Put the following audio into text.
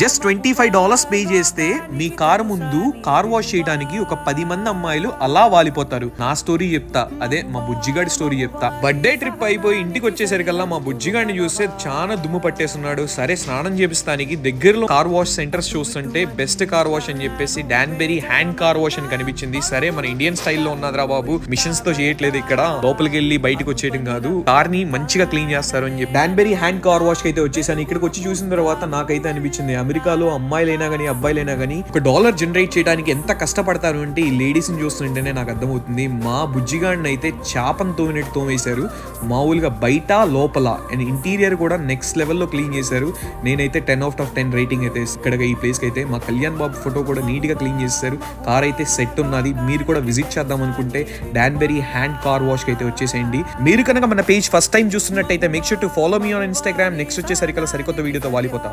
Just $25 pay చేస్తే మీ car ముందు car wash చేయడానికి ఒక 10 మంది అమ్మాయిలు అలా వాలిపోతారు. నా స్టోరీ చెప్తా, అదే మా బుజ్జిగాడి స్టోరీ చెప్తా. బర్త్డే ట్రిప్ అయిపోయి ఇంటికి వచ్చేసరికల్లా మా బుజ్జిగాడిని చూస్తే చాలా దుమ్ము పట్టేస్తున్నాడు. సరే స్నానం చేపిస్తానికి దగ్గరలో కార్ వాష్ సెంటర్స్ చూస్తుంటే బెస్ట్ కార్ వాష్ అని చెప్పేసి డాన్బెరీ హ్యాండ్ కార్ వాష్ అని కనిపించింది. సరే మన ఇండియన్ స్టైల్లో ఉన్నదిరా బాబు, మిషన్స్ తో చేయట్లేదు ఇక్కడ, లోపలికి వెళ్ళి బయటకు వచ్చేయడం కాదు, కార్ ని మంచిగా క్లీన్ చేస్తారు అని చెప్పి డాన్బెరీ హ్యాండ్ కార్ వాష్ అయితే వచ్చేసాను. ఇక్కడికి వచ్చి చూసిన తర్వాత నాకైతే అనిపించింది, అమెరికాలో అమ్మాయిలైనా గానీ అబ్బాయిలైనా గానీ $1 జనరేట్ చేయడానికి ఎంత కష్టపడతారు అంటే ఈ లేడీస్ ని చూస్తుంటేనే నాకు అర్థమవుతుంది. మా బుజ్జిగాడిని అయితే చాపను తోమినట్టు తోమేశారు. మామూలుగా బయట లోపల అండ్ ఇంటీరియర్ కూడా నెక్స్ట్ లెవెల్లో క్లీన్ చేశారు. నేనైతే 10/10 రేటింగ్ అయితే ఇక్కడ ఈ ప్లేస్ కి అయితే. మా కళ్యాణ్ బాబు ఫోటో కూడా నీట్ గా క్లీన్ చేశారు. కార్ అయితే సెట్ ఉన్నది. మీరు కూడా విజిట్ చేద్దాం అనుకుంటే డాన్బెరీ హ్యాండ్ కార్ వాష్ కి అయితే వచ్చేసేయండి. మీరు కనుక మన పేజ్ ఫస్ట్ టైం చూస్తున్నట్టయితే make sure to follow me on Instagram. Next వచ్చేసరికి సరికొత్త వీడియోతో వాలిపోతా.